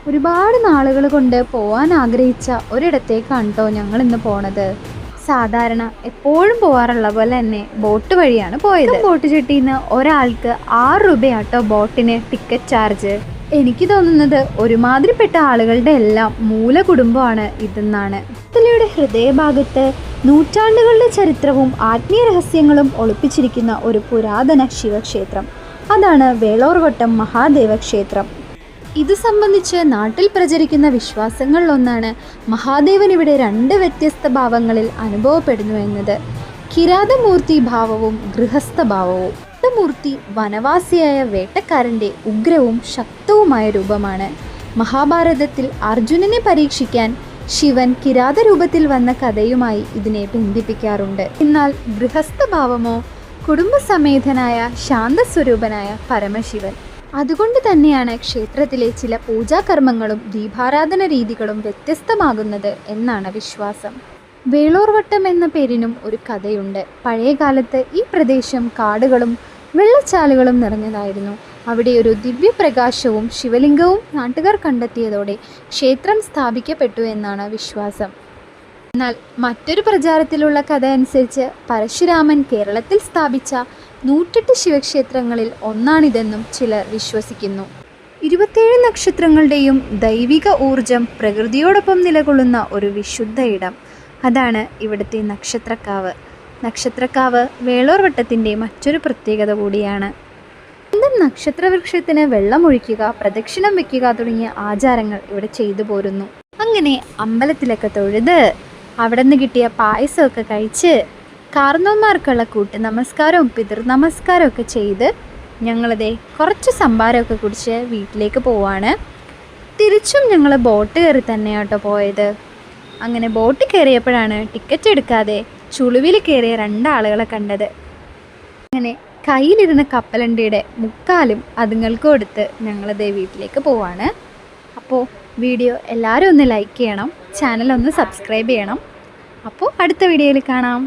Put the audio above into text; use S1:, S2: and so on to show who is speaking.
S1: ഒരുപാട് നാളുകൾ കൊണ്ട് പോകാൻ ആഗ്രഹിച്ച ഒരിടത്തേക്കാണ് കേട്ടോ ഞങ്ങൾ ഇന്ന് പോണത്. സാധാരണ എപ്പോഴും പോകാറുള്ള പോലെ തന്നെ ബോട്ട് വഴിയാണ് പോയത്. ബോട്ട് ചെട്ടിയിൽ നിന്ന് ഒരാൾക്ക് 6 രൂപയാട്ടോ ബോട്ടിന് ടിക്കറ്റ് ചാർജ്. എനിക്ക് തോന്നുന്നത് ഒരുമാതിരിപ്പെട്ട ആളുകളുടെ എല്ലാം മൂല കുടുംബമാണ് ഇതെന്നാണ്. ഇറ്റലിയുടെ ഹൃദയഭാഗത്ത് നൂറ്റാണ്ടുകളുടെ ചരിത്രവും ആത്മീയ രഹസ്യങ്ങളും ഒളിപ്പിച്ചിരിക്കുന്ന ഒരു പുരാതന ശിവക്ഷേത്രം, അതാണ് വേളോർവട്ടം മഹാദേവ ക്ഷേത്രം. ഇത് സംബന്ധിച്ച് നാട്ടിൽ പ്രചരിക്കുന്ന വിശ്വാസങ്ങളിലൊന്നാണ് മഹാദേവൻ ഇവിടെ 2 വ്യത്യസ്ത ഭാവങ്ങളിൽ അനുഭവപ്പെടുന്നു എന്നത്. കിരാതമൂർത്തി ഭാവവും ഗൃഹസ്ഥ ഭാവവും. മൂർത്തി വനവാസിയായ വേട്ടക്കാരൻ്റെ ഉഗ്രവും ശക്തവുമായ രൂപമാണ്. മഹാഭാരതത്തിൽ അർജുനനെ പരീക്ഷിക്കാൻ ശിവൻ കിരാത രൂപത്തിൽ വന്ന കഥയുമായി ഇതിനെ ബന്ധിപ്പിക്കാറുണ്ട്. എന്നാൽ ഗൃഹസ്ഥ ഭാവമോ കുടുംബസമേതനായ ശാന്തസ്വരൂപനായ പരമശിവൻ. അതുകൊണ്ട് തന്നെയാണ് ക്ഷേത്രത്തിലെ ചില പൂജാകർമ്മങ്ങളും ദീപാരാധന രീതികളും വ്യത്യസ്തമാകുന്നത് എന്നാണ് വിശ്വാസം. വേളോർവട്ടം എന്ന പേരിനും ഒരു കഥയുണ്ട്. പഴയകാലത്ത് ഈ പ്രദേശം കാടുകളും വെള്ളച്ചാലുകളും നിറഞ്ഞതായിരുന്നു. അവിടെ ഒരു ദിവ്യപ്രകാശവും ശിവലിംഗവും നാട്ടുകാർ കണ്ടെത്തിയതോടെ ക്ഷേത്രം സ്ഥാപിക്കപ്പെട്ടു എന്നാണ് വിശ്വാസം. എന്നാൽ മറ്റൊരു പ്രചാരത്തിലുള്ള കഥ അനുസരിച്ച് പരശുരാമൻ കേരളത്തിൽ സ്ഥാപിച്ച 108 ശിവക്ഷേത്രങ്ങളിൽ ഒന്നാണിതെന്നും ചിലർ വിശ്വസിക്കുന്നു. 27 നക്ഷത്രങ്ങളുടെയും ദൈവിക ഊർജം പ്രകൃതിയോടൊപ്പം നിലകൊള്ളുന്ന ഒരു വിശുദ്ധ ഇടം, അതാണ് ഇവിടുത്തെ നക്ഷത്രക്കാവ്. നക്ഷത്രക്കാവ് വേളോർവട്ടത്തിൻ്റെ മറ്റൊരു പ്രത്യേകത കൂടിയാണ്. സ്വന്തം നക്ഷത്രവൃക്ഷത്തിന് വെള്ളമൊഴിക്കുക, പ്രദക്ഷിണം വയ്ക്കുക തുടങ്ങിയ ആചാരങ്ങൾ ഇവിടെ ചെയ്തു പോരുന്നു. അങ്ങനെ അമ്പലത്തിലൊക്കെ തൊഴുത് അവിടെ നിന്ന് കിട്ടിയ പായസമൊക്കെ കഴിച്ച് കാർന്നോന്മാർക്കുള്ള കൂട്ട് നമസ്കാരവും പിതൃ നമസ്കാരവും ഒക്കെ ചെയ്ത് ഞങ്ങളതേ കുറച്ച് സംഭാരമൊക്കെ കുടിച്ച് വീട്ടിലേക്ക് പോവാണ്. തിരിച്ചും ഞങ്ങൾ ബോട്ട് കയറി തന്നെയാട്ടോ പോയത്. അങ്ങനെ ബോട്ട് കയറിയപ്പോഴാണ് ടിക്കറ്റ് എടുക്കാതെ ചുളുവിൽ കയറിയ 2 ആളുകളെ കണ്ടത്. അങ്ങനെ കയ്യിലിരുന്ന കപ്പലണ്ടിയുടെ മുക്കാലും അതുങ്ങൾക്ക് കൊടുത്ത് ഞങ്ങളതേ വീട്ടിലേക്ക് പോവാണ്. അപ്പോൾ വീഡിയോ എല്ലാവരും ഒന്ന് ലൈക്ക് ചെയ്യണം, ചാനൽ ഒന്ന് സബ്സ്ക്രൈബ് ചെയ്യണം. അപ്പോൾ അടുത്ത വീഡിയോയിൽ കാണാം.